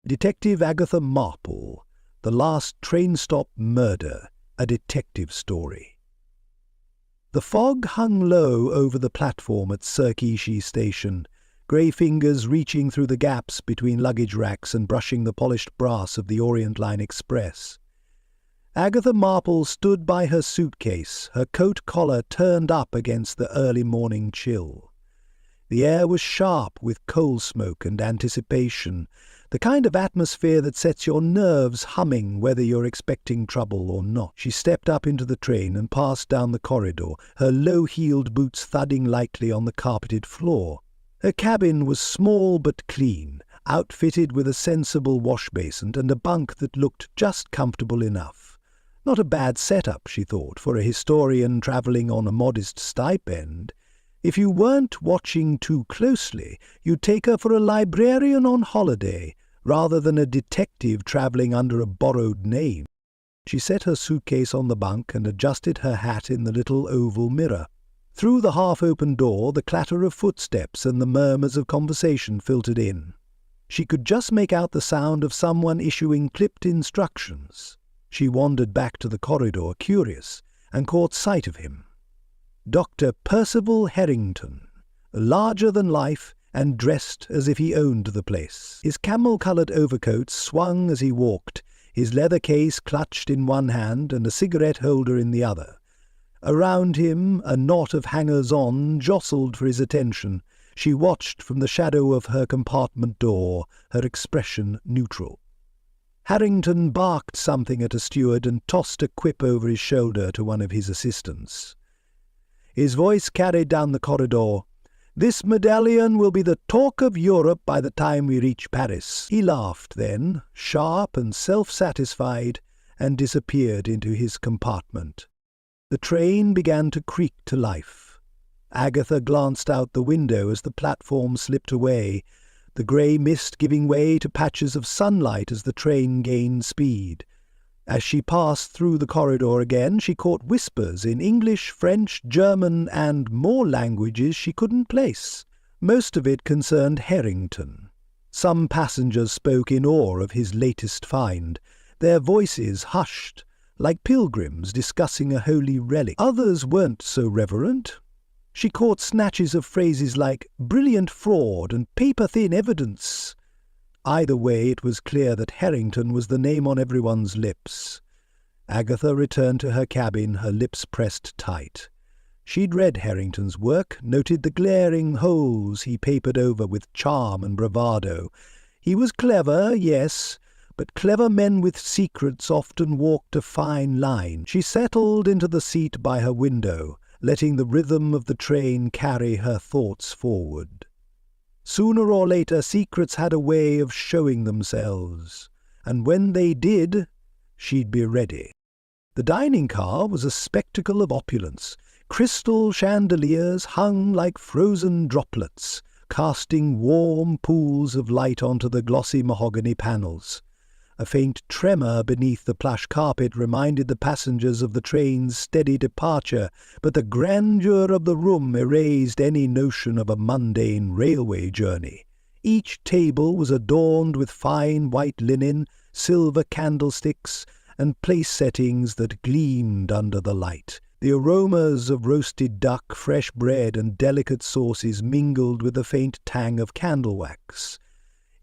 Detective Agatha Marple, The Last Train Stop Murder, a detective story. The fog hung low over the platform at Sarkishi Station, grey fingers reaching through the gaps between luggage racks and brushing the polished brass of the Orient Line Express. Agatha Marple stood by her suitcase, her coat collar turned up against the early morning chill. The air was sharp with coal smoke and anticipation, the kind of atmosphere that sets your nerves humming whether you're expecting trouble or not. She stepped up into the train and passed down the corridor, her low-heeled boots thudding lightly on the carpeted floor. Her cabin was small but clean, outfitted with a sensible wash-basin and a bunk that looked just comfortable enough. Not a bad setup, she thought, for a historian travelling on a modest stipend. If you weren't watching too closely, you'd take her for a librarian on holiday, rather than a detective travelling under a borrowed name. She set her suitcase on the bunk and adjusted her hat in the little oval mirror. Through the half-open door, the clatter of footsteps and the murmurs of conversation filtered in. She could just make out the sound of someone issuing clipped instructions. She wandered back to the corridor, curious, and caught sight of him. Dr. Percival Harrington, larger than life and dressed as if he owned the place. His camel-coloured overcoat swung as he walked, his leather case clutched in one hand and a cigarette holder in the other. Around him, a knot of hangers-on jostled for his attention. She watched from the shadow of her compartment door, her expression neutral. Harrington barked something at a steward and tossed a quip over his shoulder to one of his assistants. His voice carried down the corridor. "This medallion will be the talk of Europe by the time we reach Paris." He laughed then, sharp and self-satisfied, and disappeared into his compartment. The train began to creak to life. Agatha glanced out the window as the platform slipped away, the grey mist giving way to patches of sunlight as the train gained speed. As she passed through the corridor again, she caught whispers in English, French, German, and more languages she couldn't place. Most of it concerned Harrington. Some passengers spoke in awe of his latest find, their voices hushed, like pilgrims discussing a holy relic. Others weren't so reverent. She caught snatches of phrases like brilliant fraud and paper-thin evidence. Either way, it was clear that Harrington was the name on everyone's lips. Agatha returned to her cabin, her lips pressed tight. She'd read Harrington's work, noted the glaring holes he papered over with charm and bravado. He was clever, yes, but clever men with secrets often walked a fine line. She settled into the seat by her window, letting the rhythm of the train carry her thoughts forward. Sooner or later, secrets had a way of showing themselves, and when they did, she'd be ready. The dining car was a spectacle of opulence. Crystal chandeliers hung like frozen droplets, casting warm pools of light onto the glossy mahogany panels. A faint tremor beneath the plush carpet reminded the passengers of the train's steady departure, but the grandeur of the room erased any notion of a mundane railway journey. Each table was adorned with fine white linen, silver candlesticks, and place settings that gleamed under the light. The aromas of roasted duck, fresh bread, and delicate sauces mingled with the faint tang of candle wax.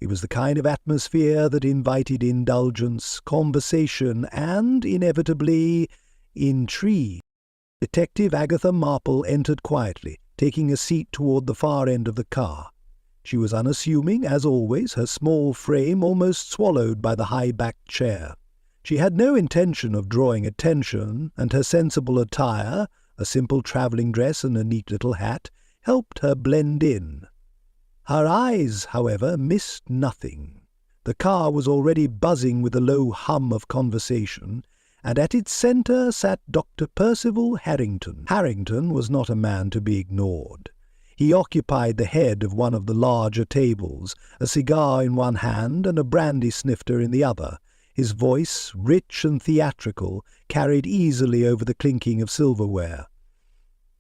It was the kind of atmosphere that invited indulgence, conversation, and, inevitably, intrigue. Detective Agatha Marple entered quietly, taking a seat toward the far end of the car. She was unassuming, as always, her small frame almost swallowed by the high-backed chair. She had no intention of drawing attention, and her sensible attire, a simple travelling dress and a neat little hat, helped her blend in. Her eyes, however, missed nothing. The car was already buzzing with a low hum of conversation, and at its centre sat Dr. Percival Harrington. Harrington was not a man to be ignored. He occupied the head of one of the larger tables, a cigar in one hand and a brandy snifter in the other. His voice, rich and theatrical, carried easily over the clinking of silverware.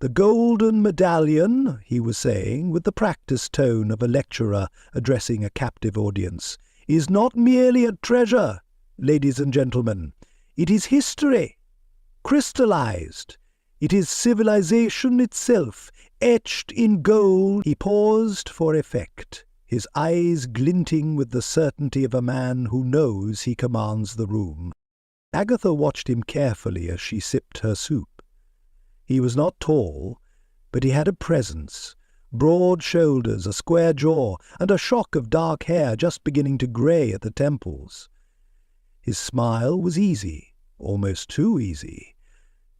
"The golden medallion," he was saying, with the practised tone of a lecturer addressing a captive audience, is not merely a treasure, ladies and gentlemen. It is history, crystallized. It is civilization itself, etched in gold." He paused for effect, his eyes glinting with the certainty of a man who knows he commands the room. Agatha watched him carefully as she sipped her soup. He was not tall, but he had a presence, broad shoulders, a square jaw, and a shock of dark hair just beginning to grey at the temples. His smile was easy, almost too easy.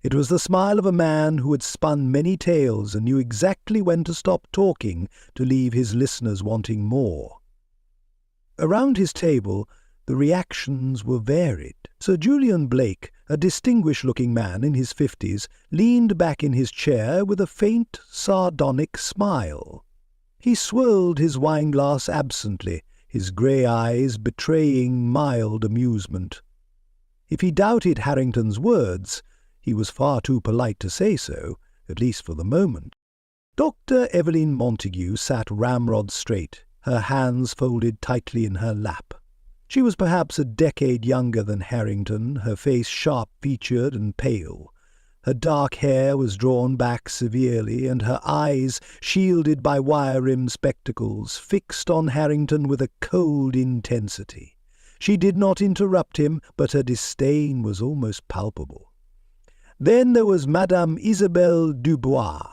It was the smile of a man who had spun many tales and knew exactly when to stop talking to leave his listeners wanting more. Around his table, the reactions were varied. Sir Julian Blake, a distinguished-looking man in his 50s, leaned back in his chair with a faint, sardonic smile. He swirled his wineglass absently, his grey eyes betraying mild amusement. If he doubted Harrington's words, he was far too polite to say so, at least for the moment. Dr. Evelyn Montague sat ramrod straight, her hands folded tightly in her lap. She was perhaps a decade younger than Harrington, her face sharp-featured and pale. Her dark hair was drawn back severely, and her eyes, shielded by wire-rimmed spectacles, fixed on Harrington with a cold intensity. She did not interrupt him, but her disdain was almost palpable. Then there was Madame Isabelle Dubois.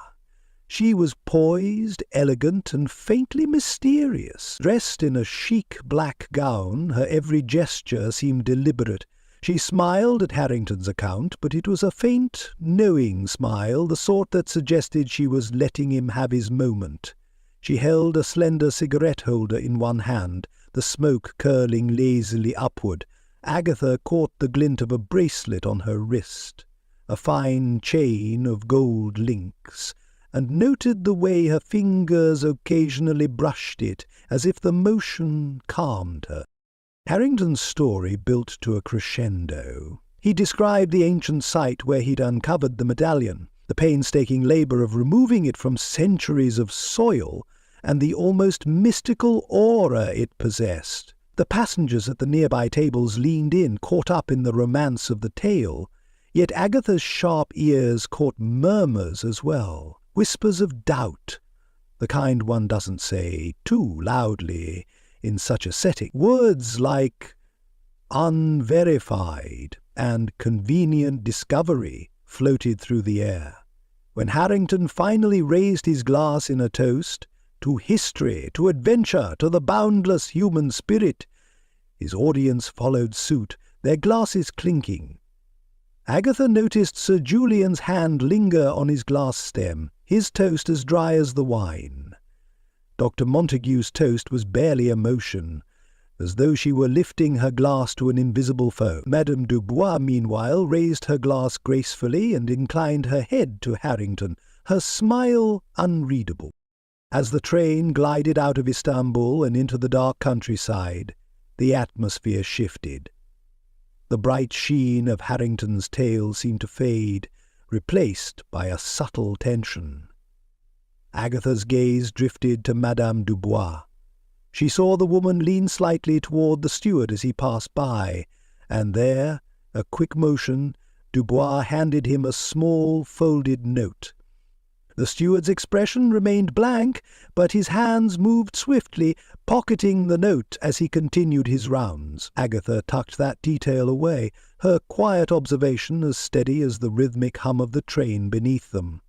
She was poised, elegant, and faintly mysterious. Dressed in a chic black gown, her every gesture seemed deliberate. She smiled at Harrington's account, but it was a faint, knowing smile, the sort that suggested she was letting him have his moment. She held a slender cigarette-holder in one hand, the smoke curling lazily upward. Agatha caught the glint of a bracelet on her wrist, a fine chain of gold links, and noted the way her fingers occasionally brushed it, as if the motion calmed her. Harrington's story built to a crescendo. He described the ancient site where he'd uncovered the medallion, the painstaking labour of removing it from centuries of soil, and the almost mystical aura it possessed. The passengers at the nearby tables leaned in, caught up in the romance of the tale, yet Agatha's sharp ears caught murmurs as well. Whispers of doubt, the kind one doesn't say too loudly in such a setting. Words like unverified and convenient discovery floated through the air. When Harrington finally raised his glass in a toast, to history, to adventure, to the boundless human spirit, his audience followed suit, their glasses clinking. Agatha noticed Sir Julian's hand linger on his glass stem, his toast as dry as the wine. Dr. Montague's toast was barely a motion, as though she were lifting her glass to an invisible foe. Madame Dubois, meanwhile, raised her glass gracefully and inclined her head to Harrington, her smile unreadable. As the train glided out of Istanbul and into the dark countryside, the atmosphere shifted. The bright sheen of Harrington's tale seemed to fade, replaced by a subtle tension. Agatha's gaze drifted to Madame Dubois. She saw the woman lean slightly toward the steward as he passed by, and there, a quick motion, Dubois handed him a small folded note. The steward's expression remained blank, but his hands moved swiftly, pocketing the note as he continued his rounds. Agatha tucked that detail away, her quiet observation as steady as the rhythmic hum of the train beneath them.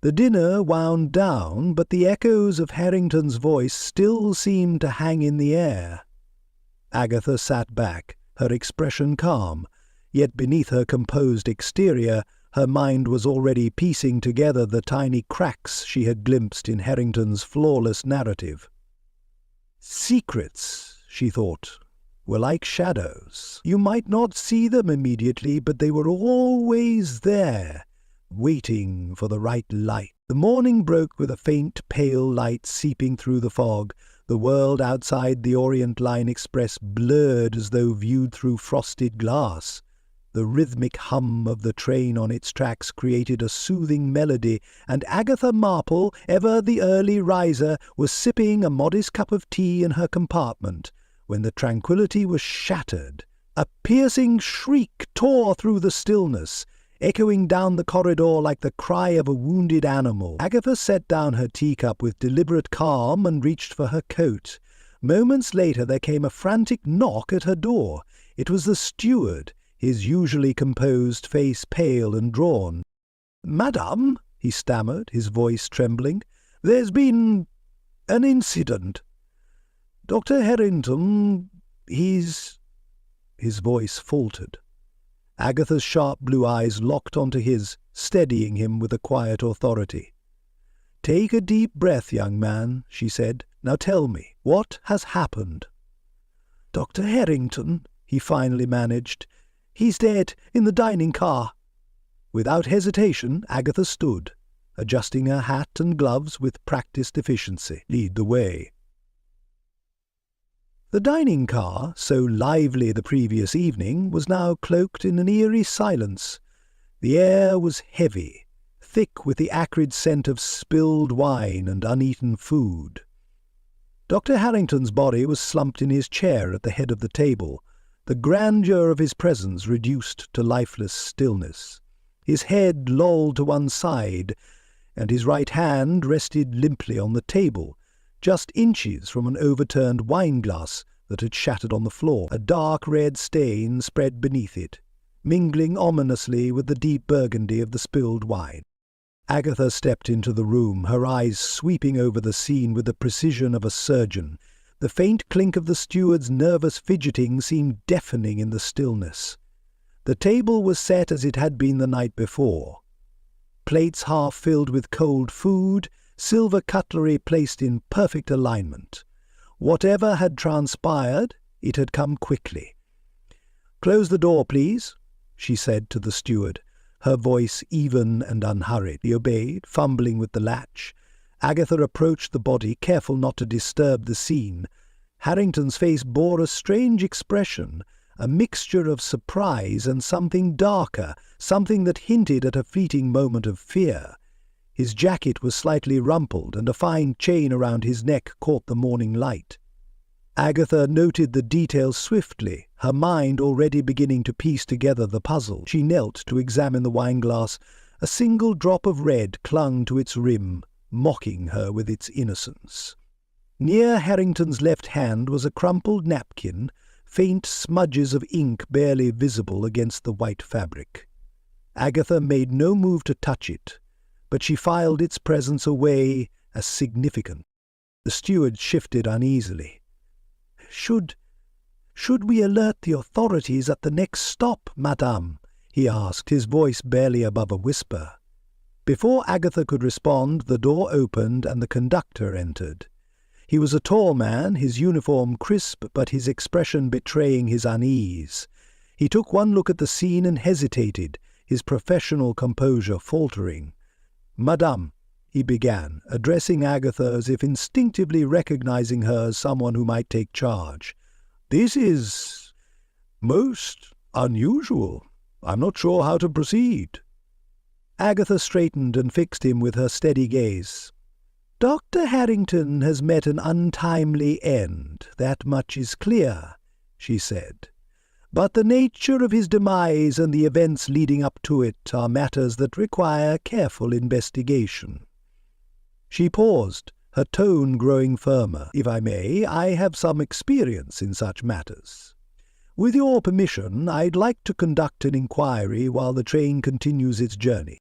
The dinner wound down, but the echoes of Harrington's voice still seemed to hang in the air. Agatha sat back, her expression calm, yet beneath her composed exterior her mind was already piecing together the tiny cracks she had glimpsed in Harrington's flawless narrative. Secrets, she thought, were like shadows. You might not see them immediately, but they were always there, waiting for the right light. The morning broke with a faint, pale light seeping through the fog. The world outside the Orient Line Express blurred as though viewed through frosted glass. The rhythmic hum of the train on its tracks created a soothing melody, and Agatha Marple, ever the early riser, was sipping a modest cup of tea in her compartment, when the tranquility was shattered. A piercing shriek tore through the stillness, echoing down the corridor like the cry of a wounded animal. Agatha set down her teacup with deliberate calm and reached for her coat. Moments later there came a frantic knock at her door. It was the steward, his usually composed face pale and drawn. "Madame," he stammered, his voice trembling, "there's been an incident. Dr. Harrington, His voice faltered. Agatha's sharp blue eyes locked onto his, steadying him with a quiet authority. "Take a deep breath, young man," she said. "Now tell me, what has happened?" "Dr. Harrington," he finally managed. "He's dead in the dining car." Without hesitation, Agatha stood, adjusting her hat and gloves with practiced efficiency. "Lead the way." The dining car, so lively the previous evening, was now cloaked in an eerie silence. The air was heavy, thick with the acrid scent of spilled wine and uneaten food. Dr. Harrington's body was slumped in his chair at the head of the table, the grandeur of his presence reduced to lifeless stillness. His head lolled to one side, and his right hand rested limply on the table, just inches from an overturned wine-glass that had shattered on the floor. A dark red stain spread beneath it, mingling ominously with the deep burgundy of the spilled wine. Agatha stepped into the room, her eyes sweeping over the scene with the precision of a surgeon. The faint clink of the steward's nervous fidgeting seemed deafening in the stillness. The table was set as it had been the night before. Plates half filled with cold food, silver cutlery placed in perfect alignment. Whatever had transpired, it had come quickly. "Close the door, please," she said to the steward, her voice even and unhurried. He obeyed, fumbling with the latch. Agatha approached the body, careful not to disturb the scene. Harrington's face bore a strange expression, a mixture of surprise and something darker, something that hinted at a fleeting moment of fear. His jacket was slightly rumpled, and a fine chain around his neck caught the morning light. Agatha noted the details swiftly, her mind already beginning to piece together the puzzle. She knelt to examine the wineglass. A single drop of red clung to its rim, mocking her with its innocence. Near Harrington's left hand was a crumpled napkin, faint smudges of ink barely visible against the white fabric. Agatha made no move to touch it, but she filed its presence away as significant. The steward shifted uneasily. Should we alert the authorities at the next stop, madame?" he asked, his voice barely above a whisper. Before Agatha could respond, the door opened and the conductor entered. He was a tall man, his uniform crisp, but his expression betraying his unease. He took one look at the scene and hesitated, his professional composure faltering. "Madame," he began, addressing Agatha as if instinctively recognizing her as someone who might take charge. "This is most unusual. I'm not sure how to proceed." Agatha straightened and fixed him with her steady gaze. "Dr. Harrington has met an untimely end, that much is clear," she said. "But the nature of his demise and the events leading up to it are matters that require careful investigation." She paused, her tone growing firmer. "If I may, I have some experience in such matters. With your permission, I'd like to conduct an inquiry while the train continues its journey."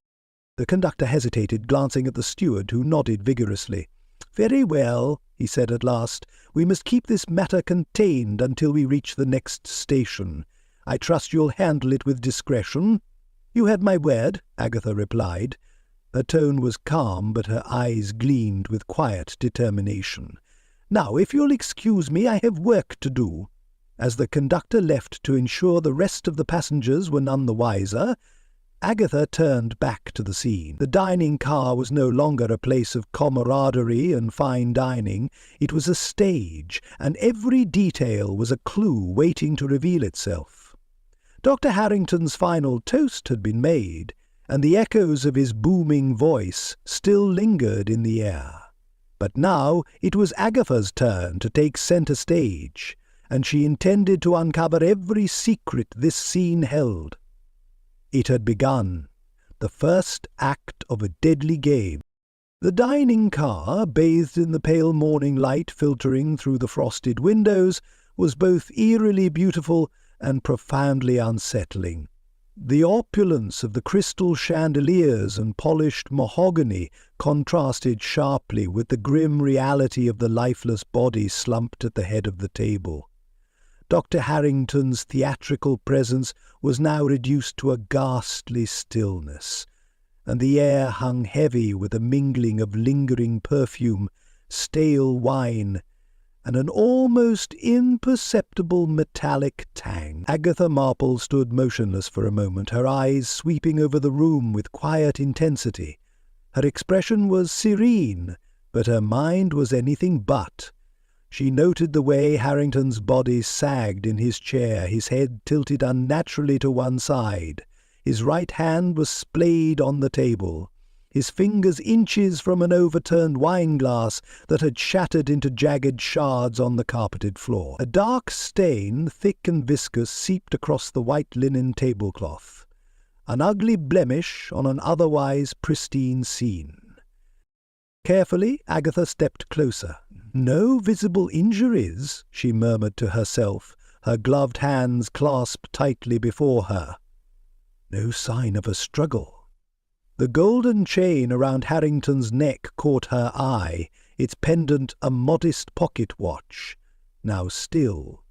The conductor hesitated, glancing at the steward, who nodded vigorously. "Very well," he said at last. "We must keep this matter contained until we reach the next station. I trust you'll handle it with discretion." "You had my word," Agatha replied. Her tone was calm, but her eyes gleamed with quiet determination. "Now, if you'll excuse me, I have work to do." As the conductor left to ensure the rest of the passengers were none the wiser, Agatha turned back to the scene. The dining car was no longer a place of camaraderie and fine dining. It was a stage, and every detail was a clue waiting to reveal itself. Dr. Harrington's final toast had been made, and the echoes of his booming voice still lingered in the air. But now it was Agatha's turn to take centre stage. and she intended to uncover every secret this scene held. It had begun, the first act of a deadly game. The dining car, bathed in the pale morning light filtering through the frosted windows, was both eerily beautiful and profoundly unsettling. The opulence of the crystal chandeliers and polished mahogany contrasted sharply with the grim reality of the lifeless body slumped at the head of the table. Dr. Harrington's theatrical presence was now reduced to a ghastly stillness, and the air hung heavy with a mingling of lingering perfume, stale wine, and an almost imperceptible metallic tang. Agatha Marple stood motionless for a moment, her eyes sweeping over the room with quiet intensity. Her expression was serene, but her mind was anything but. She noted the way Harrington's body sagged in his chair, his head tilted unnaturally to one side. His right hand was splayed on the table, his fingers inches from an overturned wine-glass that had shattered into jagged shards on the carpeted floor. A dark stain, thick and viscous, seeped across the white linen tablecloth, an ugly blemish on an otherwise pristine scene. Carefully, Agatha stepped closer. "No visible injuries," she murmured to herself, her gloved hands clasped tightly before her. No sign of a struggle. The golden chain around Harrington's neck caught her eye, its pendant a modest pocket watch, now still.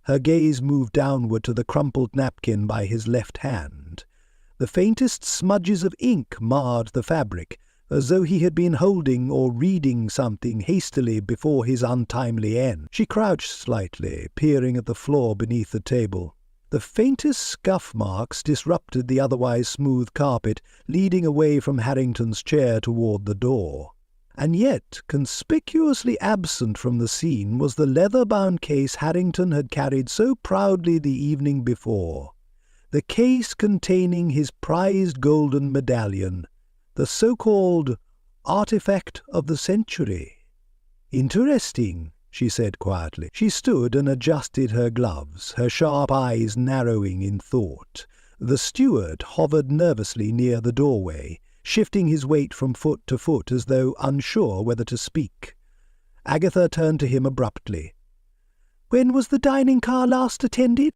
Her gaze moved downward to the crumpled napkin by his left hand. The faintest smudges of ink marred the fabric, as though he had been holding or reading something hastily before his untimely end. She crouched slightly, peering at the floor beneath the table. The faintest scuff marks disrupted the otherwise smooth carpet, leading away from Harrington's chair toward the door. And yet, conspicuously absent from the scene was the leather-bound case Harrington had carried so proudly the evening before. The case containing his prized golden medallion, the so-called artifact of the century. "Interesting," she said quietly. She stood and adjusted her gloves, her sharp eyes narrowing in thought. The steward hovered nervously near the doorway, shifting his weight from foot to foot as though unsure whether to speak. Agatha turned to him abruptly. "When was the dining car last attended?"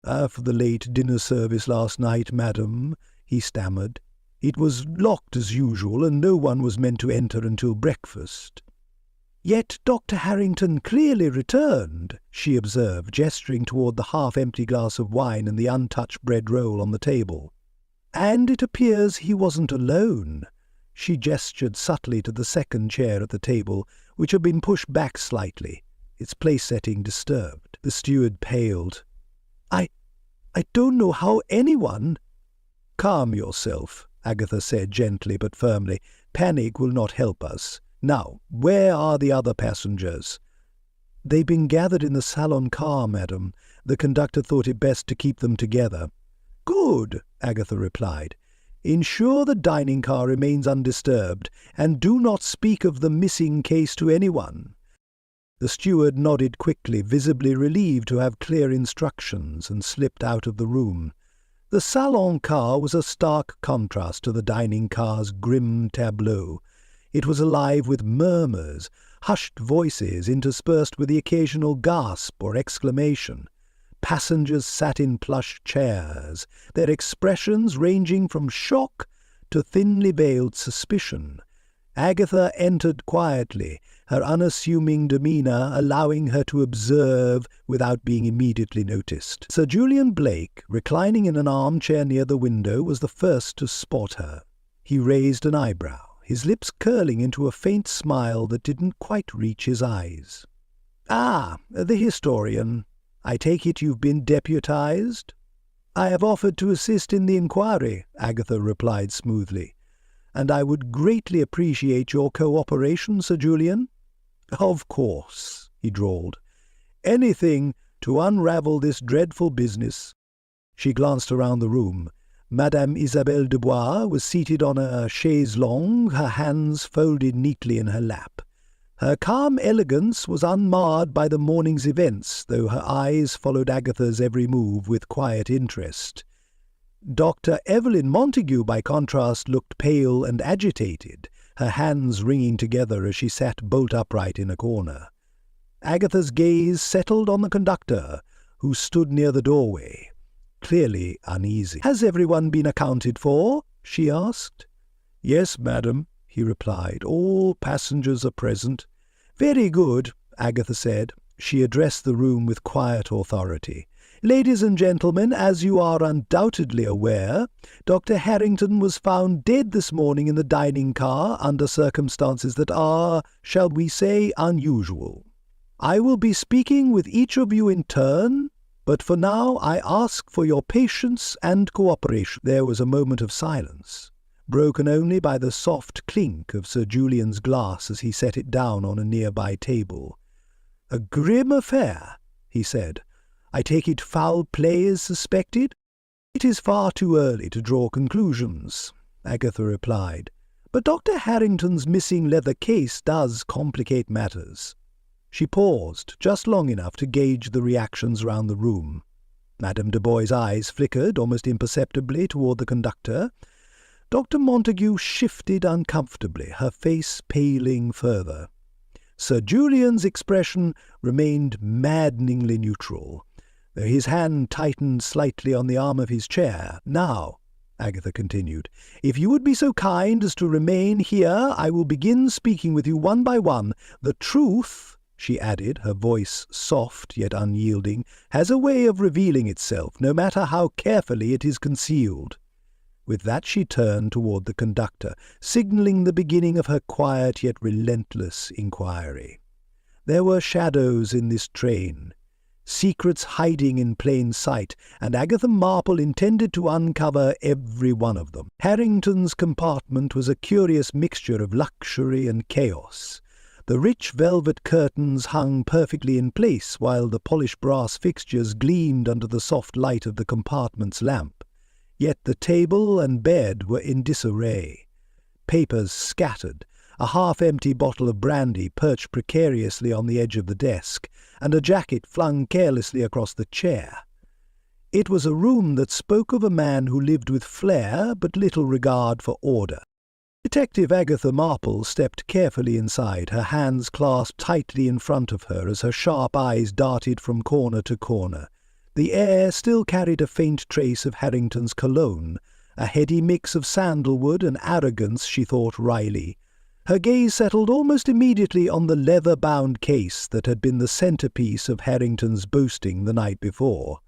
"After the late dinner service last night, madam," he stammered. "It was locked as usual, and no one was meant to enter until breakfast." "Yet Dr. Harrington clearly returned," she observed, gesturing toward the half-empty glass of wine and the untouched bread roll on the table. "And it appears he wasn't alone." She gestured subtly to the second chair at the table, which had been pushed back slightly, its place-setting disturbed. The steward paled. I don't know how anyone—" "Calm yourself," Agatha said gently but firmly. "Panic will not help us. Now, where are the other passengers?" "They've been gathered in the salon car, madam. The conductor thought it best to keep them together." "Good," Agatha replied. "Ensure the dining car remains undisturbed, and do not speak of the missing case to anyone." The steward nodded quickly, visibly relieved to have clear instructions, and slipped out of the room. The salon car was a stark contrast to the dining car's grim tableau. It was alive with murmurs, hushed voices interspersed with the occasional gasp or exclamation. Passengers sat in plush chairs, their expressions ranging from shock to thinly veiled suspicion. Agatha entered quietly, her unassuming demeanour allowing her to observe without being immediately noticed. Sir Julian Blake, reclining in an armchair near the window, was the first to spot her. He raised an eyebrow, his lips curling into a faint smile that didn't quite reach his eyes. "Ah, the historian. I take it you've been deputized?" "I have offered to assist in the inquiry," Agatha replied smoothly. "And I would greatly appreciate your cooperation, Sir Julian." "Of course," he drawled. "Anything to unravel this dreadful business." She glanced around the room. Madame Isabelle Dubois was seated on a chaise longue, her hands folded neatly in her lap. Her calm elegance was unmarred by the morning's events, though her eyes followed Agatha's every move with quiet interest. Dr. Evelyn Montague, by contrast, looked pale and agitated, her hands wringing together as she sat bolt upright in a corner. Agatha's gaze settled on the conductor, who stood near the doorway, clearly uneasy. "Has everyone been accounted for?" she asked. "Yes, madam," he replied. "All passengers are present." "Very good," Agatha said. She addressed the room with quiet authority. "Ladies and gentlemen, as you are undoubtedly aware, Dr. Harrington was found dead this morning in the dining car under circumstances that are, shall we say, unusual. I will be speaking with each of you in turn, but for now I ask for your patience and cooperation." There was a moment of silence, broken only by the soft clink of Sir Julian's glass as he set it down on a nearby table. "A grim affair," he said. "I take it foul play is suspected?" "It is far too early to draw conclusions," Agatha replied. "But Dr. Harrington's missing leather case does complicate matters." She paused just long enough to gauge the reactions round the room. Madame de Bois's eyes flickered almost imperceptibly toward the conductor. Dr. Montague shifted uncomfortably, her face paling further. Sir Julian's expression remained maddeningly neutral, though his hand tightened slightly on the arm of his chair. "Now," Agatha continued, "if you would be so kind as to remain here, I will begin speaking with you one by one. The truth," she added, her voice soft yet unyielding, "has a way of revealing itself, no matter how carefully it is concealed." With that she turned toward the conductor, signalling the beginning of her quiet yet relentless inquiry. There were shadows in this train, secrets hiding in plain sight, and Agatha Marple intended to uncover every one of them. Harrington's compartment was a curious mixture of luxury and chaos. The rich velvet curtains hung perfectly in place, while the polished brass fixtures gleamed under the soft light of the compartment's lamp. Yet the table and bed were in disarray. Papers scattered, a half-empty bottle of brandy perched precariously on the edge of the desk, and a jacket flung carelessly across the chair. It was a room that spoke of a man who lived with flair but little regard for order. Detective Agatha Marple stepped carefully inside, her hands clasped tightly in front of her as her sharp eyes darted from corner to corner. The air still carried a faint trace of Harrington's cologne, a heady mix of sandalwood and arrogance, she thought wryly. Her gaze settled almost immediately on the leather-bound case that had been the centrepiece of Harrington's boasting the night before.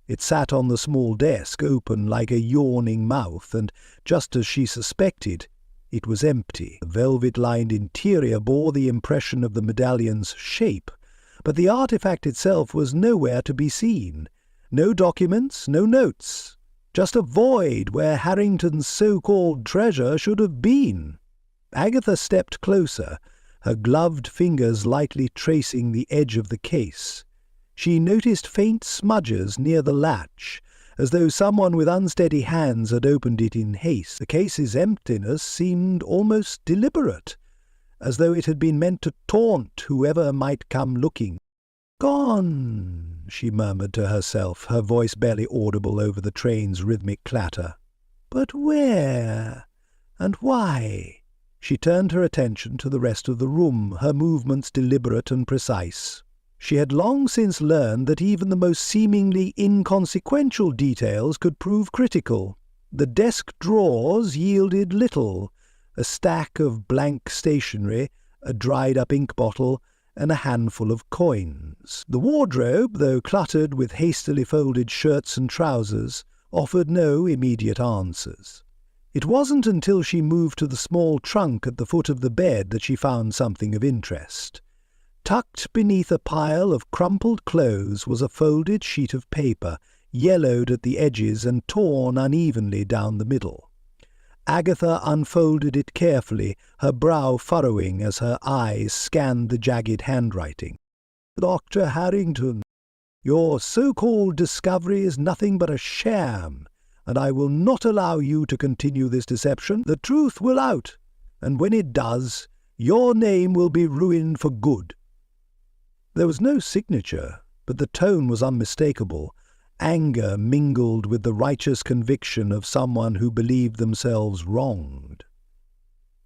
It sat on the small desk, open like a yawning mouth, and, just as she suspected, it was empty. The velvet-lined interior bore the impression of the medallion's shape, but the artifact itself was nowhere to be seen. No documents, no notes, just a void where Harrington's so-called treasure should have been. Agatha stepped closer, her gloved fingers lightly tracing the edge of the case. She noticed faint smudges near the latch, as though someone with unsteady hands had opened it in haste. The case's emptiness seemed almost deliberate, as though it had been meant to taunt whoever might come looking. "Gone," she murmured to herself, her voice barely audible over the train's rhythmic clatter. "But where? And why?" She turned her attention to the rest of the room, her movements deliberate and precise. She had long since learned that even the most seemingly inconsequential details could prove critical. The desk drawers yielded little, a stack of blank stationery, a dried-up ink bottle, and a handful of coins. The wardrobe, though cluttered with hastily folded shirts and trousers, offered no immediate answers. It wasn't until she moved to the small trunk at the foot of the bed that she found something of interest. Tucked beneath a pile of crumpled clothes was a folded sheet of paper, yellowed at the edges and torn unevenly down the middle. Agatha unfolded it carefully, her brow furrowing as her eyes scanned the jagged handwriting. "Dr. Harrington, your so-called discovery is nothing but a sham, and I will not allow you to continue this deception. The truth will out, and when it does, Your name will be ruined for good." There was no signature, but the tone was unmistakable. Anger mingled with the righteous conviction of someone who believed themselves wronged.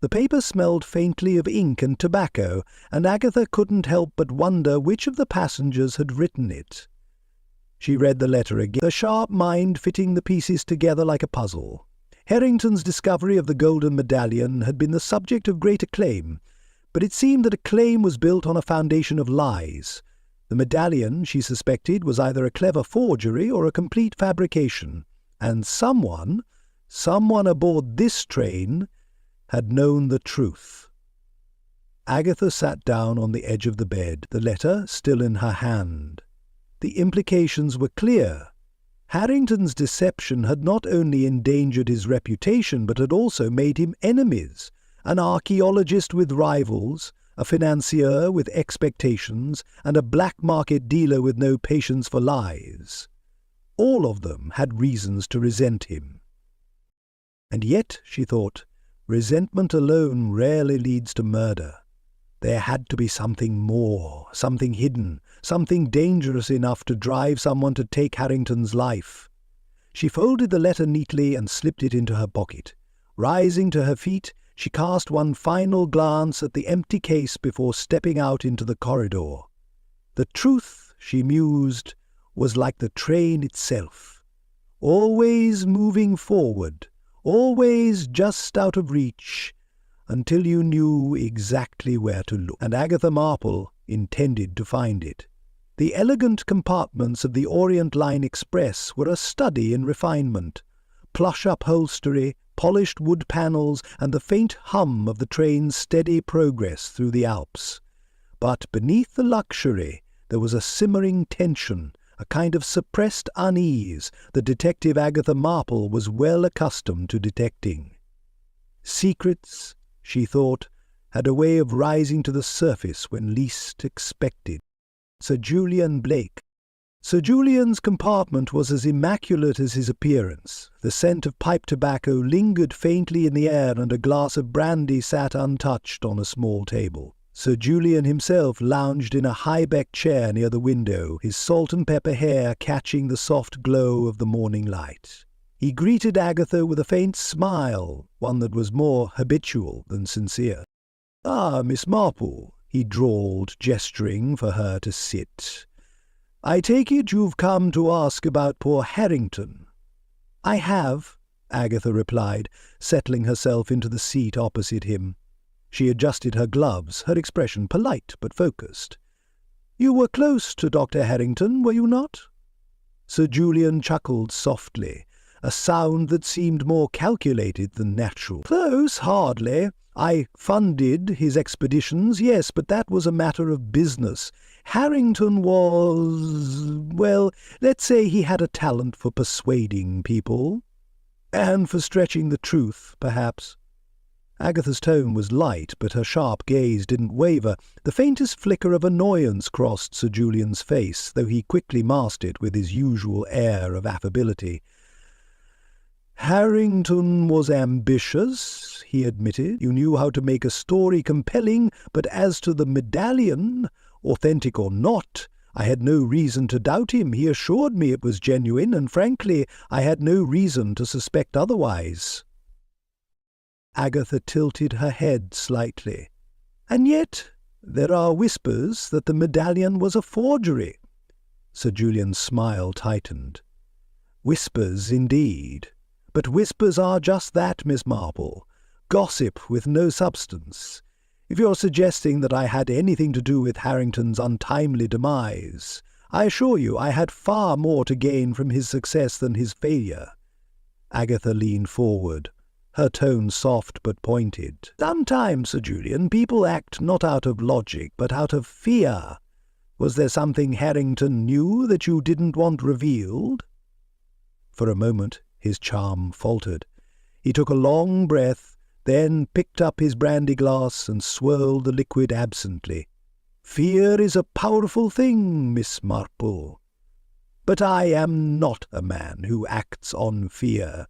The paper smelled faintly of ink and tobacco, and Agatha couldn't help but wonder which of the passengers had written it. She read the letter again, her sharp mind fitting the pieces together like a puzzle. Harrington's discovery of the golden medallion had been the subject of great acclaim, but it seemed that acclaim was built on a foundation of lies. The medallion, she suspected, was either a clever forgery or a complete fabrication, and someone aboard this train, had known the truth. Agatha sat down on the edge of the bed, the letter still in her hand. The implications were clear. Harrington's deception had not only endangered his reputation, but had also made him enemies, an archaeologist with rivals, a financier with expectations, and a black market dealer with no patience for lies. All of them had reasons to resent him. And yet, she thought, resentment alone rarely leads to murder. There had to be something more, something hidden, something dangerous enough to drive someone to take Harrington's life. She folded the letter neatly and slipped it into her pocket. Rising to her feet, she cast one final glance at the empty case before stepping out into the corridor. The truth, she mused, was like the train itself, always moving forward, always just out of reach, until you knew exactly where to look, and Agatha Marple intended to find it. The elegant compartments of the Orient Line Express were a study in refinement. Plush upholstery, polished wood panels, and the faint hum of the train's steady progress through the Alps. But beneath the luxury there was a simmering tension, a kind of suppressed unease that Detective Agatha Marple was well accustomed to detecting. Secrets, she thought, had a way of rising to the surface when least expected. Sir Julian Blake. Sir Julian's compartment was as immaculate as his appearance. The scent of pipe tobacco lingered faintly in the air, and a glass of brandy sat untouched on a small table. Sir Julian himself lounged in a high-backed chair near the window, his salt-and-pepper hair catching the soft glow of the morning light. He greeted Agatha with a faint smile, one that was more habitual than sincere. "Ah, Miss Marple," he drawled, gesturing for her to sit. "I take it you've come to ask about poor Harrington." "I have," Agatha replied, settling herself into the seat opposite him. She adjusted her gloves, her expression polite but focused. "You were close to Dr. Harrington, were you not?" Sir Julian chuckled softly, a sound that seemed more calculated than natural. "Close, hardly. I funded his expeditions, yes, but that was a matter of business. Harrington was, well, let's say he had a talent for persuading people. And for stretching the truth, perhaps." Agatha's tone was light, but her sharp gaze didn't waver. The faintest flicker of annoyance crossed Sir Julian's face, though he quickly masked it with his usual air of affability. "Harrington was ambitious," he admitted. "You knew how to make a story compelling, but as to the medallion, authentic or not, I had no reason to doubt him. He assured me it was genuine, and frankly, I had no reason to suspect otherwise." Agatha tilted her head slightly. "And yet there are whispers that the medallion was a forgery." Sir Julian's smile tightened. "Whispers, indeed. But whispers are just that, Miss Marple. Gossip with no substance. If you're suggesting that I had anything to do with Harrington's untimely demise, I assure you I had far more to gain from his success than his failure." Agatha leaned forward, her tone soft but pointed. "Sometimes, Sir Julian, people act not out of logic, but out of fear. Was there something Harrington knew that you didn't want revealed?" For a moment his charm faltered. He took a long breath, then picked up his brandy glass and swirled the liquid absently. "Fear is a powerful thing, Miss Marple. But I am not a man who acts on fear."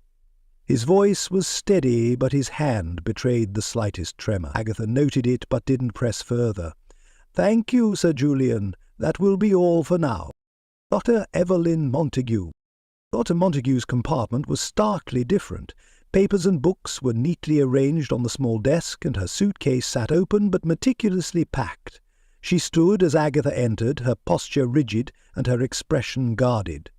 His voice was steady, but his hand betrayed the slightest tremor. Agatha noted it, but didn't press further. "Thank you, Sir Julian. That will be all for now. Dr. Evelyn Montague." Dr. Montague's compartment was starkly different. Papers and books were neatly arranged on the small desk, and her suitcase sat open but meticulously packed. She stood as Agatha entered, her posture rigid and her expression guarded.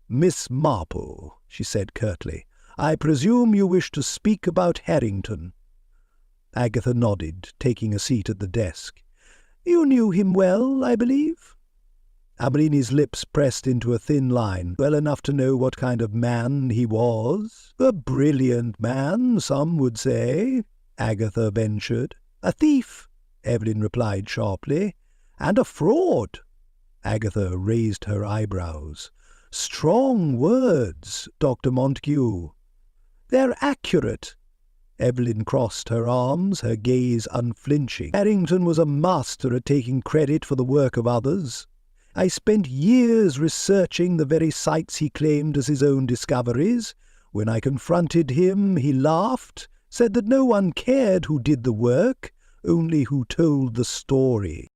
"Miss Marple," she said curtly, "I presume you wish to speak about Harrington." Agatha nodded, taking a seat at the desk. "You knew him well, I believe?" Amelini's lips pressed into a thin line, well enough to know what kind of man he was. "A brilliant man, some would say," Agatha ventured. "A thief," Evelyn replied sharply. "And a fraud." Agatha raised her eyebrows. "Strong words, Dr. Montague." "They're accurate." Evelyn crossed her arms, her gaze unflinching. "Harrington was a master at taking credit for the work of others. I spent years researching the very sites he claimed as his own discoveries. When I confronted him, he laughed, said that no one cared who did the work, only who told the story."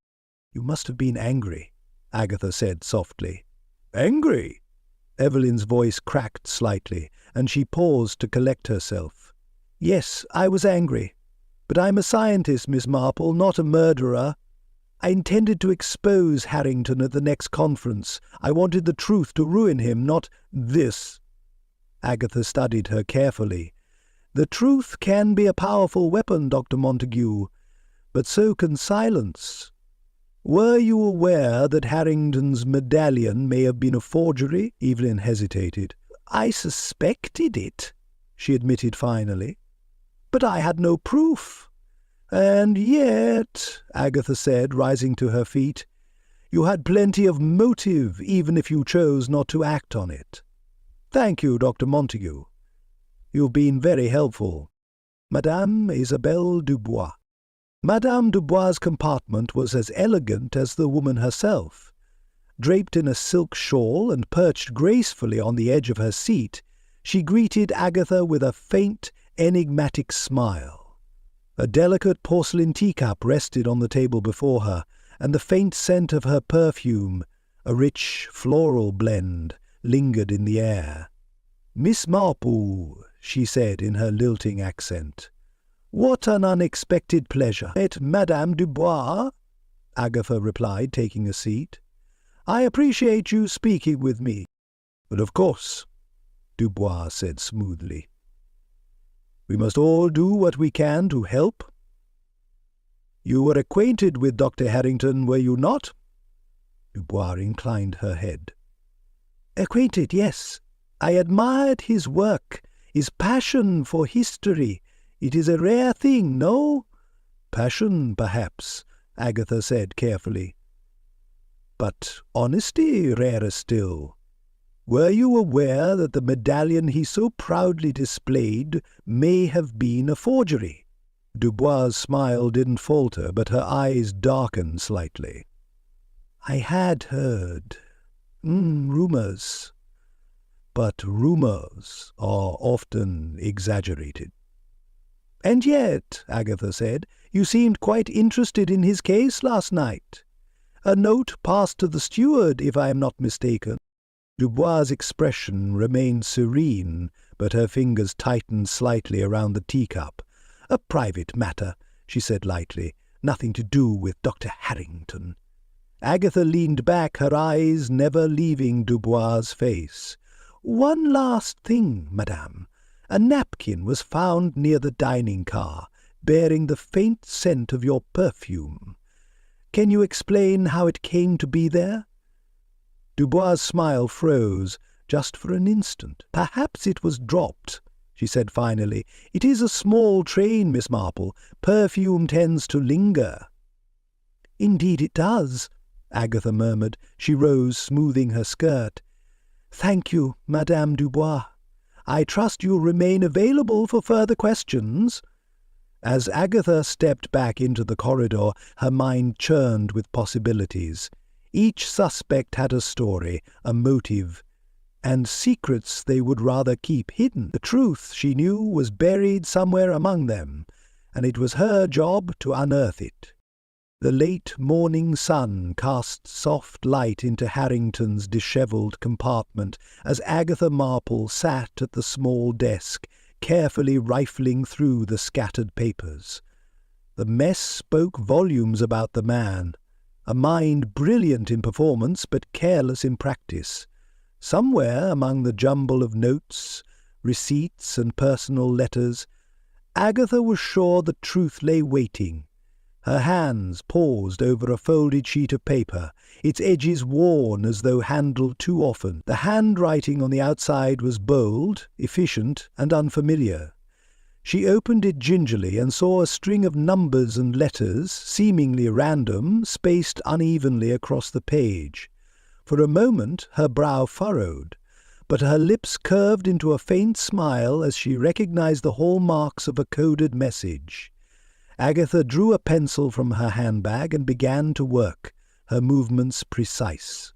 "You must have been angry," Agatha said softly. "Angry?" Evelyn's voice cracked slightly, and she paused to collect herself. "Yes, I was angry. But I'm a scientist, Miss Marple, not a murderer. I intended to expose Harrington at the next conference. I wanted the truth to ruin him, not this." Agatha studied her carefully. "The truth can be a powerful weapon, Dr. Montague, but so can silence. Were you aware that Harrington's medallion may have been a forgery?" Evelyn hesitated. "I suspected it," she admitted finally. "But I had no proof." "And yet," Agatha said, rising to her feet, "you had plenty of motive, even if you chose not to act on it. Thank you, Dr. Montague. You've been very helpful. Madame Isabelle Dubois." Madame Dubois's compartment was as elegant as the woman herself. Draped in a silk shawl and perched gracefully on the edge of her seat, she greeted Agatha with a faint, enigmatic smile. A delicate porcelain teacup rested on the table before her, and the faint scent of her perfume, a rich floral blend, lingered in the air. "Miss Marple," she said in her lilting accent. "What an unexpected pleasure." "At Madame Dubois," Agatha replied, taking a seat. "I appreciate you speaking with me." "But of course," Dubois said smoothly. "We must all do what we can to help." "You were acquainted with Dr. Harrington, were you not?" Dubois inclined her head. "Acquainted, yes. I admired his work, his passion for history. It is a rare thing, no?" "Passion, perhaps," Agatha said carefully. "But honesty rarer still. Were you aware that the medallion he so proudly displayed may have been a forgery?" Dubois' smile didn't falter, but her eyes darkened slightly. "I had heard rumours. But rumours are often exaggerated." "And yet," Agatha said, "you seemed quite interested in his case last night. A note passed to the steward, if I am not mistaken." Dubois' expression remained serene, but her fingers tightened slightly around the teacup. "A private matter," she said lightly. "Nothing to do with Dr. Harrington." Agatha leaned back, her eyes never leaving Dubois' face. "One last thing, madame. A napkin was found near the dining car, bearing the faint scent of your perfume. Can you explain how it came to be there?" Dubois' smile froze, just for an instant. "Perhaps it was dropped," she said finally. "It is a small train, Miss Marple. Perfume tends to linger." "Indeed it does," Agatha murmured. She rose, smoothing her skirt. "Thank you, Madame Dubois. I trust you'll remain available for further questions." As Agatha stepped back into the corridor, her mind churned with possibilities. Each suspect had a story, a motive, and secrets they would rather keep hidden. The truth, she knew, was buried somewhere among them, and it was her job to unearth it. The late morning sun cast soft light into Harrington's dishevelled compartment as Agatha Marple sat at the small desk, carefully rifling through the scattered papers. The mess spoke volumes about the man, a mind brilliant in performance but careless in practice. Somewhere among the jumble of notes, receipts, and personal letters, Agatha was sure the truth lay waiting. Her hands paused over a folded sheet of paper, its edges worn as though handled too often. The handwriting on the outside was bold, efficient, and unfamiliar. She opened it gingerly and saw a string of numbers and letters, seemingly random, spaced unevenly across the page. For a moment her brow furrowed, but her lips curved into a faint smile as she recognized the hallmarks of a coded message. Agatha drew a pencil from her handbag and began to work, her movements precise.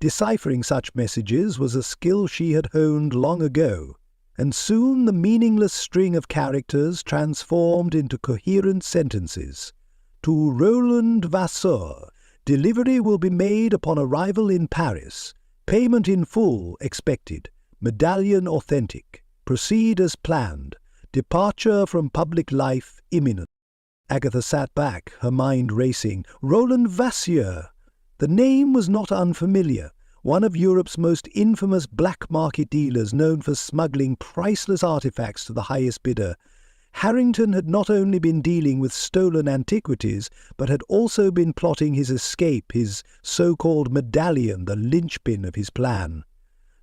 Deciphering such messages was a skill she had honed long ago, and soon the meaningless string of characters transformed into coherent sentences. To Roland Vasseur, delivery will be made upon arrival in Paris. Payment in full expected. Medallion authentic. Proceed as planned. Departure from public life imminent. Agatha sat back, her mind racing. Roland Vasseur! The name was not unfamiliar. One of Europe's most infamous black market dealers known for smuggling priceless artifacts to the highest bidder. Harrington had not only been dealing with stolen antiquities, but had also been plotting his escape, his so-called medallion, the linchpin of his plan.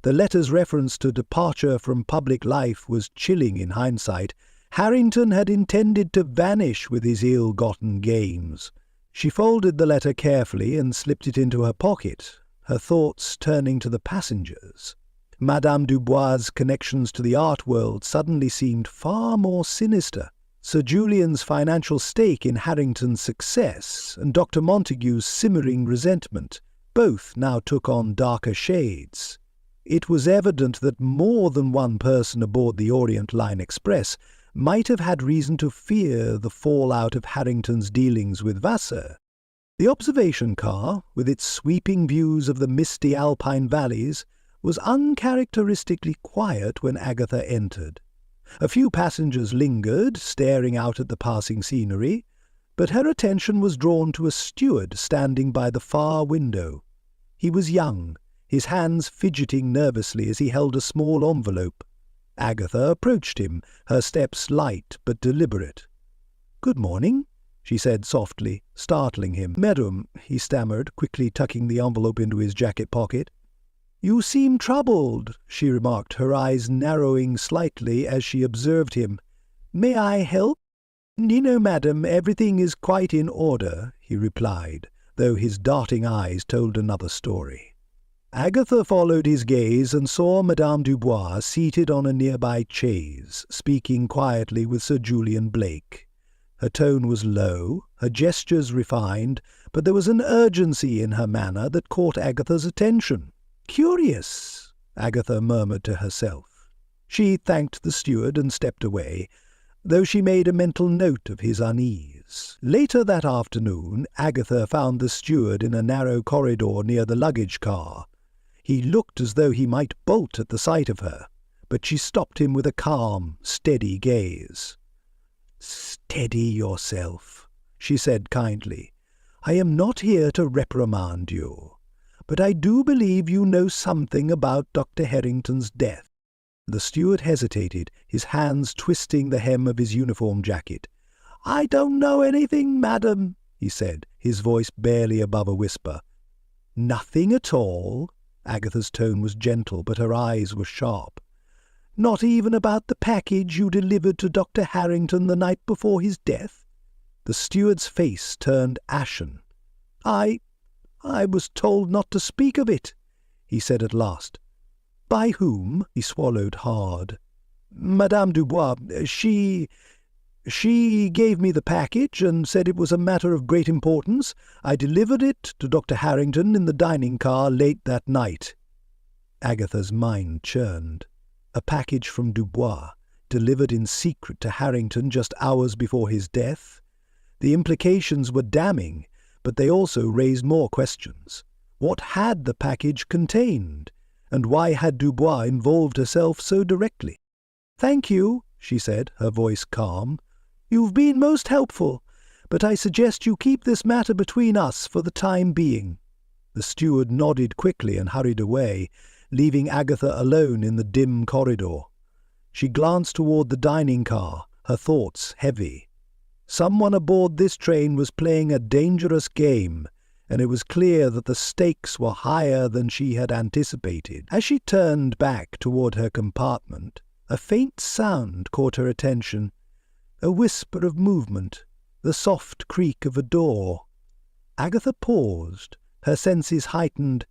The letter's reference to departure from public life was chilling in hindsight. Harrington had intended to vanish with his ill-gotten gains. She folded the letter carefully and slipped it into her pocket, her thoughts turning to the passengers. Madame Dubois' connections to the art world suddenly seemed far more sinister. Sir Julian's financial stake in Harrington's success and Dr. Montague's simmering resentment both now took on darker shades. It was evident that more than one person aboard the Orient Line Express might have had reason to fear the fallout of Harrington's dealings with Vasseur. The observation car, with its sweeping views of the misty alpine valleys, was uncharacteristically quiet when Agatha entered. A few passengers lingered, staring out at the passing scenery, but her attention was drawn to a steward standing by the far window. He was young, his hands fidgeting nervously as he held a small envelope. Agatha approached him, her steps light but deliberate. "Good morning," she said softly, startling him. "Madam," he stammered, quickly tucking the envelope into his jacket pocket. "You seem troubled," she remarked, her eyes narrowing slightly as she observed him. "May I help?" "No, madam, everything is quite in order," he replied, though his darting eyes told another story. Agatha followed his gaze and saw Madame Dubois seated on a nearby chaise, speaking quietly with Sir Julian Blake. Her tone was low, her gestures refined, but there was an urgency in her manner that caught Agatha's attention. "Curious," Agatha murmured to herself. She thanked the steward and stepped away, though she made a mental note of his unease. Later that afternoon, Agatha found the steward in a narrow corridor near the luggage car. He looked as though he might bolt at the sight of her, but she stopped him with a calm, steady gaze. "Steady yourself," she said kindly. "I am not here to reprimand you, but I do believe you know something about Dr. Harrington's death." The steward hesitated, his hands twisting the hem of his uniform jacket. "I don't know anything, madam," he said, his voice barely above a whisper. "Nothing at all?" Agatha's tone was gentle, but her eyes were sharp. "Not even about the package you delivered to Dr. Harrington the night before his death?" The steward's face turned ashen. I was told not to speak of it," he said at last. "By whom?" He swallowed hard. "Madame Dubois, she gave me the package and said it was a matter of great importance. I delivered it to Dr. Harrington in the dining car late that night." Agatha's mind churned. A package from Dubois, delivered in secret to Harrington just hours before his death? The implications were damning, but they also raised more questions. What had the package contained? And why had Dubois involved herself so directly? "Thank you," she said, her voice calm. "You've been most helpful, but I suggest you keep this matter between us for the time being." The steward nodded quickly and hurried away, leaving Agatha alone in the dim corridor. She glanced toward the dining car, her thoughts heavy. Someone aboard this train was playing a dangerous game, and it was clear that the stakes were higher than she had anticipated. As she turned back toward her compartment, a faint sound caught her attention, a whisper of movement, the soft creak of a door. Agatha paused, her senses heightened.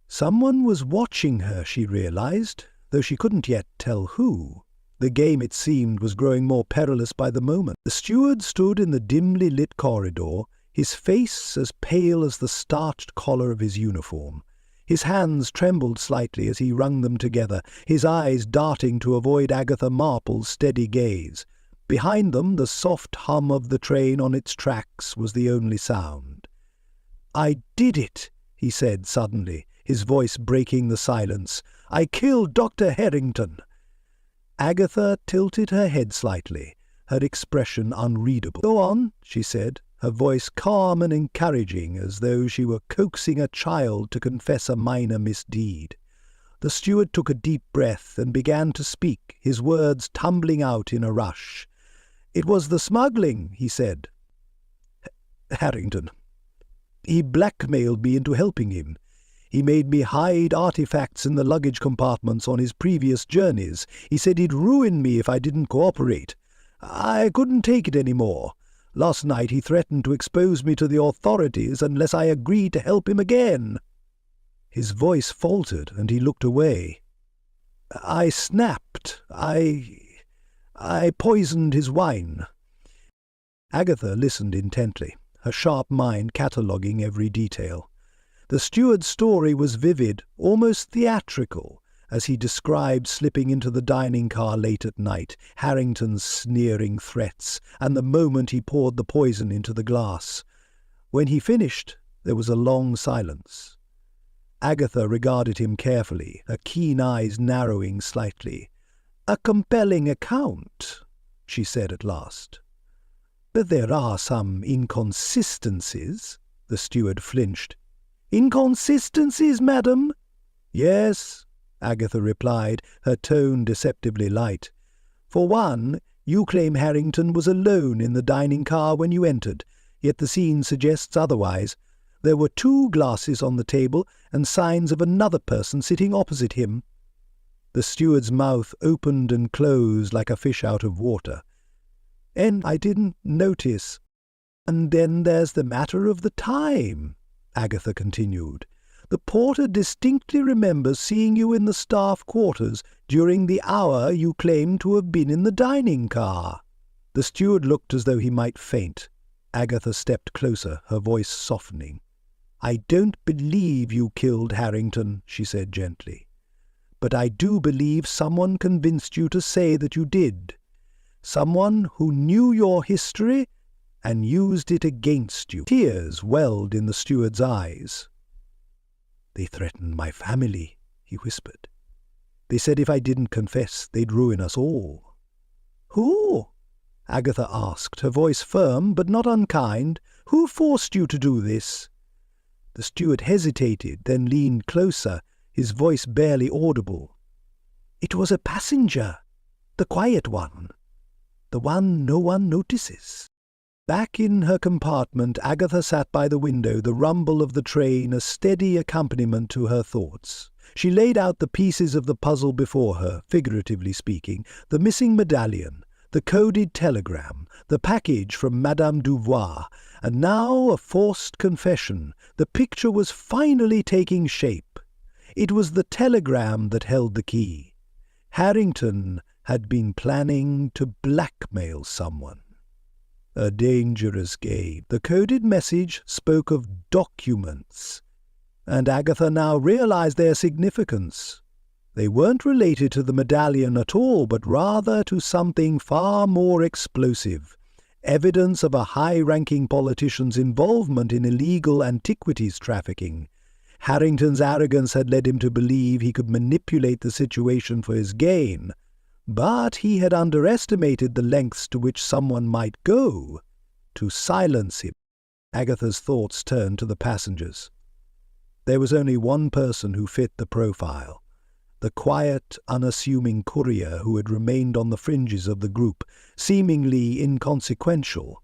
Someone was watching her, she realized, though she couldn't yet tell who. The game, it seemed, was growing more perilous by the moment. The steward stood in the dimly lit corridor, his face as pale as the starched collar of his uniform. His hands trembled slightly as he wrung them together, his eyes darting to avoid Agatha Marple's steady gaze. Behind them, the soft hum of the train on its tracks was the only sound. "I did it," he said suddenly, his voice breaking the silence. "I killed Dr. Harrington." Agatha tilted her head slightly, her expression unreadable. "Go on," she said, her voice calm and encouraging, as though she were coaxing a child to confess a minor misdeed. The steward took a deep breath and began to speak, his words tumbling out in a rush. "It was the smuggling," he said. "Harrington. He blackmailed me into helping him. He made me hide artifacts in the luggage compartments on his previous journeys. He said he'd ruin me if I didn't cooperate. I couldn't take it any more. Last night he threatened to expose me to the authorities unless I agreed to help him again." His voice faltered, and he looked away. "I snapped. I poisoned his wine." Agatha listened intently, her sharp mind cataloguing every detail. The steward's story was vivid, almost theatrical, as he described slipping into the dining car late at night, Harrington's sneering threats, and the moment he poured the poison into the glass. When he finished, there was a long silence. Agatha regarded him carefully, her keen eyes narrowing slightly. "A compelling account," she said at last. "But there are some inconsistencies." The steward flinched. "Inconsistencies, madam?" "Yes," Agatha replied, her tone deceptively light. "For one, you claim Harrington was alone in the dining car when you entered, yet the scene suggests otherwise. There were 2 glasses on the table and signs of another person sitting opposite him." The steward's mouth opened and closed like a fish out of water. "And I didn't notice." "And then there's the matter of the time," Agatha continued. "The porter distinctly remembers seeing you in the staff quarters during the hour you claim to have been in the dining car." The steward looked as though he might faint. Agatha stepped closer, her voice softening. "I don't believe you killed Harrington," she said gently. "But I do believe someone convinced you to say that you did. Someone who knew your history and used it against you." Tears welled in the steward's eyes. "They threatened my family," he whispered. "They said if I didn't confess, they'd ruin us all." "Who?" Agatha asked, her voice firm but not unkind. "Who forced you to do this?" The steward hesitated, then leaned closer, his voice barely audible. "It was a passenger, the quiet one, the one no one notices." Back in her compartment, Agatha sat by the window, the rumble of the train a steady accompaniment to her thoughts. She laid out the pieces of the puzzle before her, figuratively speaking, the missing medallion, the coded telegram, the package from Madame Dubois, and now a forced confession. The picture was finally taking shape. It was the telegram that held the key. Harrington had been planning to blackmail someone. A dangerous game. The coded message spoke of documents, and Agatha now realized their significance. They weren't related to the medallion at all, but rather to something far more explosive. Evidence of a high-ranking politician's involvement in illegal antiquities trafficking. Harrington's arrogance had led him to believe he could manipulate the situation for his gain, but he had underestimated the lengths to which someone might go to silence him. Agatha's thoughts turned to the passengers. There was only one person who fit the profile. The quiet, unassuming courier who had remained on the fringes of the group, seemingly inconsequential.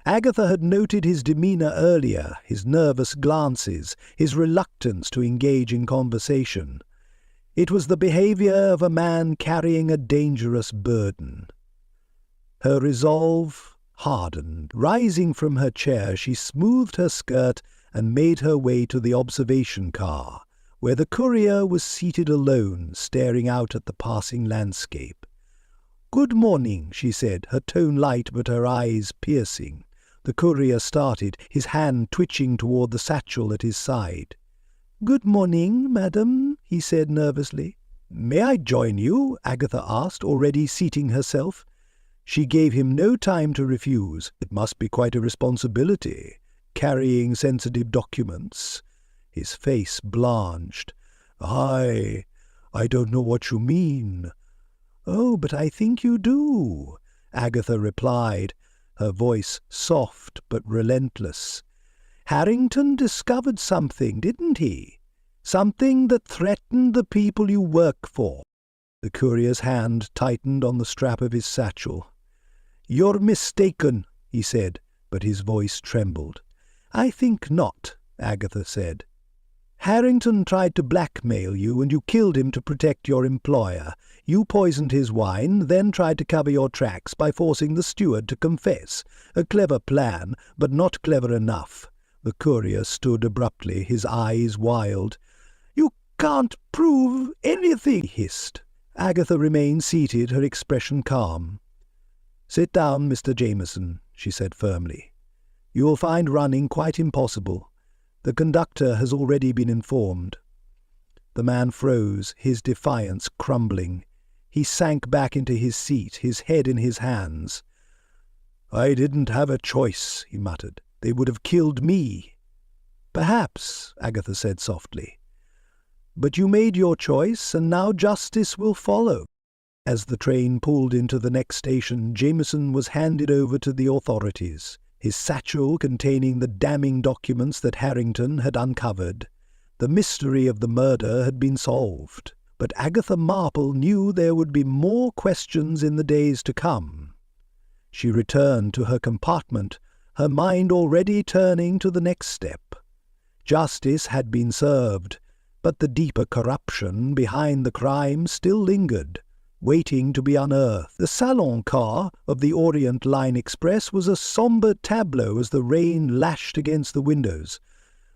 Agatha had noted his demeanour earlier, his nervous glances, his reluctance to engage in conversation. It was the behaviour of a man carrying a dangerous burden. Her resolve hardened. Rising from her chair, she smoothed her skirt and made her way to the observation car, where the courier was seated alone, staring out at the passing landscape. "Good morning," she said, her tone light but her eyes piercing. The courier started, his hand twitching toward the satchel at his side. "Good morning, madam," he said nervously. "May I join you?" Agatha asked, already seating herself. She gave him no time to refuse. It must be quite a responsibility, carrying sensitive documents. His face blanched. I don't know what you mean." "Oh, but I think you do," Agatha replied, her voice soft but relentless. "Harrington discovered something, didn't he? Something that threatened the people you work for." The courier's hand tightened on the strap of his satchel. "You're mistaken," he said, but his voice trembled. "I think not," Agatha said. "Harrington tried to blackmail you, and you killed him to protect your employer. You poisoned his wine, then tried to cover your tracks by forcing the steward to confess. A clever plan, but not clever enough." The courier stood abruptly, his eyes wild. "You can't prove anything," he hissed. Agatha remained seated, her expression calm. "Sit down, Mr. Jameson," she said firmly. "You will find running quite impossible. The conductor has already been informed." The man froze, his defiance crumbling. He sank back into his seat, his head in his hands. "I didn't have a choice," he muttered. "They would have killed me." "Perhaps," Agatha said softly. "But you made your choice, and now justice will follow." As the train pulled into the next station, Jameson was handed over to the authorities, his satchel containing the damning documents that Harrington had uncovered. The mystery of the murder had been solved, but Agatha Marple knew there would be more questions in the days to come. She returned to her compartment, her mind already turning to the next step. Justice had been served, but the deeper corruption behind the crime still lingered, waiting to be unearthed. The salon car of the Orient Line Express was a sombre tableau as the rain lashed against the windows.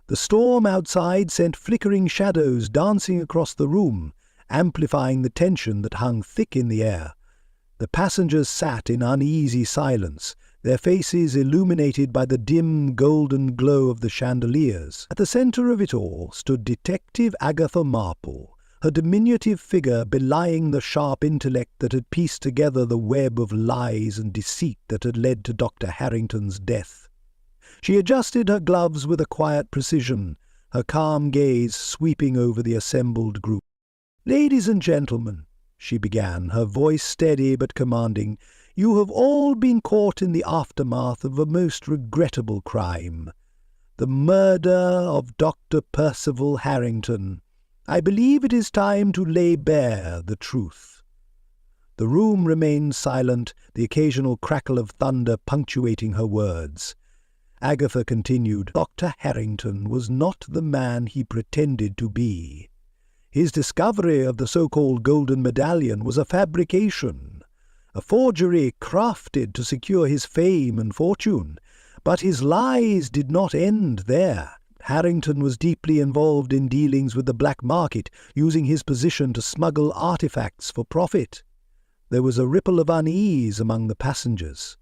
The storm outside sent flickering shadows dancing across the room, amplifying the tension that hung thick in the air. The passengers sat in uneasy silence, their faces illuminated by the dim golden glow of the chandeliers. At the centre of it all stood Detective Agatha Marple, her diminutive figure belying the sharp intellect that had pieced together the web of lies and deceit that had led to Dr. Harrington's death. She adjusted her gloves with a quiet precision, her calm gaze sweeping over the assembled group. "Ladies and gentlemen," she began, her voice steady but commanding, "you have all been caught in the aftermath of a most regrettable crime. The murder of Dr. Percival Harrington. I believe it is time to lay bare the truth." The room remained silent, the occasional crackle of thunder punctuating her words. Agatha continued, "Dr. Harrington was not the man he pretended to be. His discovery of the so-called golden medallion was a fabrication, a forgery crafted to secure his fame and fortune. But his lies did not end there. Harrington was deeply involved in dealings with the black market, using his position to smuggle artifacts for profit. There was a ripple of unease among the passengers.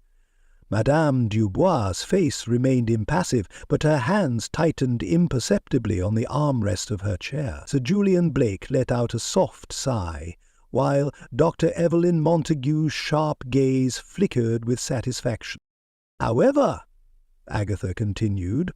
Madame Dubois' face remained impassive, but her hands tightened imperceptibly on the armrest of her chair. Sir Julian Blake let out a soft sigh, while Dr. Evelyn Montague's sharp gaze flickered with satisfaction. "However," Agatha continued,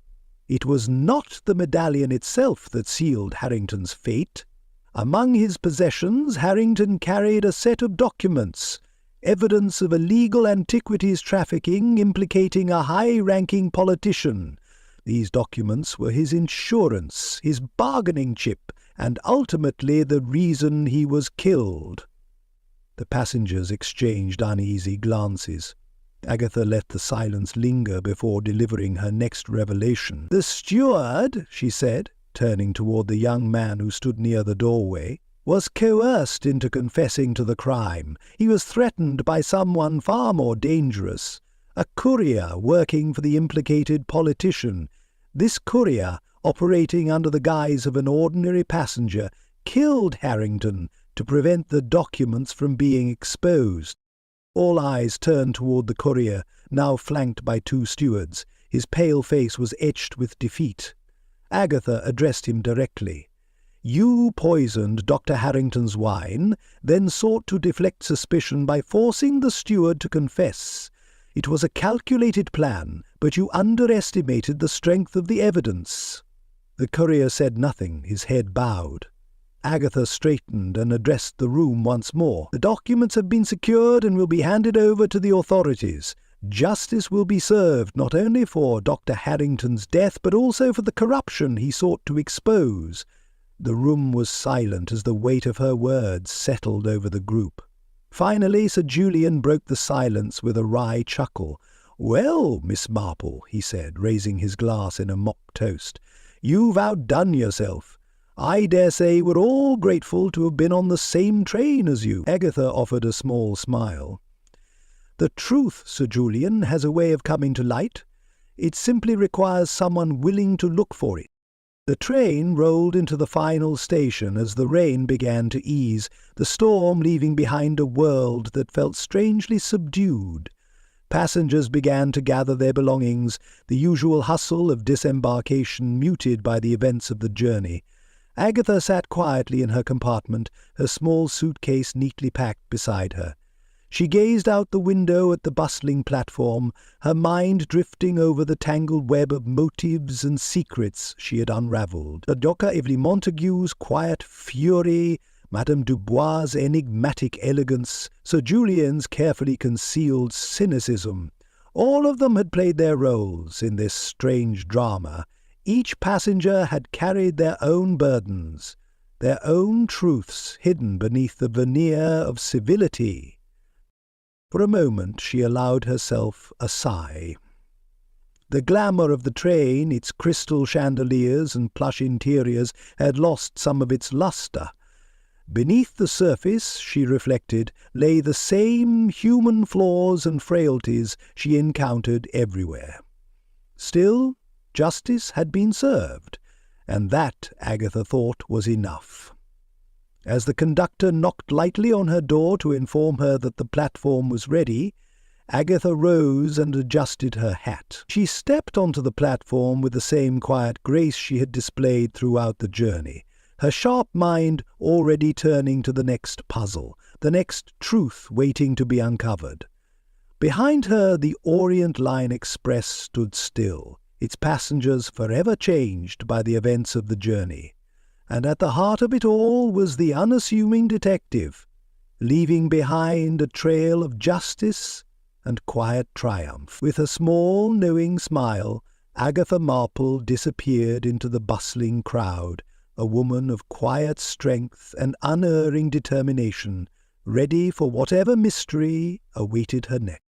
"it was not the medallion itself that sealed Harrington's fate. Among his possessions, Harrington carried a set of documents, evidence of illegal antiquities trafficking implicating a high-ranking politician. These documents were his insurance, his bargaining chip, and ultimately the reason he was killed." The passengers exchanged uneasy glances. Agatha let the silence linger before delivering her next revelation. "The steward," she said, turning toward the young man who stood near the doorway, "was coerced into confessing to the crime. He was threatened by someone far more dangerous, a courier working for the implicated politician. This courier, operating under the guise of an ordinary passenger, killed Harrington to prevent the documents from being exposed." All eyes turned toward the courier, now flanked by two stewards. His pale face was etched with defeat. Agatha addressed him directly. "You poisoned Dr. Harrington's wine, then sought to deflect suspicion by forcing the steward to confess. It was a calculated plan, but you underestimated the strength of the evidence." The courier said nothing, his head bowed. Agatha straightened and addressed the room once more. "The documents have been secured and will be handed over to the authorities. Justice will be served not only for Dr. Harrington's death, but also for the corruption he sought to expose." The room was silent as the weight of her words settled over the group. Finally, Sir Julian broke the silence with a wry chuckle. "Well, Miss Marple," he said, raising his glass in a mock toast, "you've outdone yourself. I dare say we're all grateful to have been on the same train as you." Agatha offered a small smile. "The truth, Sir Julian, has a way of coming to light. It simply requires someone willing to look for it." The train rolled into the final station as the rain began to ease, the storm leaving behind a world that felt strangely subdued. Passengers began to gather their belongings, the usual hustle of disembarkation muted by the events of the journey. Agatha sat quietly in her compartment, her small suitcase neatly packed beside her. She gazed out the window at the bustling platform, her mind drifting over the tangled web of motives and secrets she had unravelled. Dr. Evelyn Montague's quiet fury, Madame Dubois' enigmatic elegance, Sir Julian's carefully concealed cynicism. All of them had played their roles in this strange drama. Each passenger had carried their own burdens, their own truths hidden beneath the veneer of civility. For a moment she allowed herself a sigh. The glamour of the train, its crystal chandeliers and plush interiors, had lost some of its lustre. Beneath the surface, she reflected, lay the same human flaws and frailties she encountered everywhere. Still, justice had been served, and that, Agatha thought, was enough. As the conductor knocked lightly on her door to inform her that the platform was ready, Agatha rose and adjusted her hat. She stepped onto the platform with the same quiet grace she had displayed throughout the journey, her sharp mind already turning to the next puzzle, the next truth waiting to be uncovered. Behind her the Orient Line Express stood still, its passengers forever changed by the events of the journey. And at the heart of it all was the unassuming detective, leaving behind a trail of justice and quiet triumph. With a small, knowing smile, Agatha Marple disappeared into the bustling crowd, a woman of quiet strength and unerring determination, ready for whatever mystery awaited her next.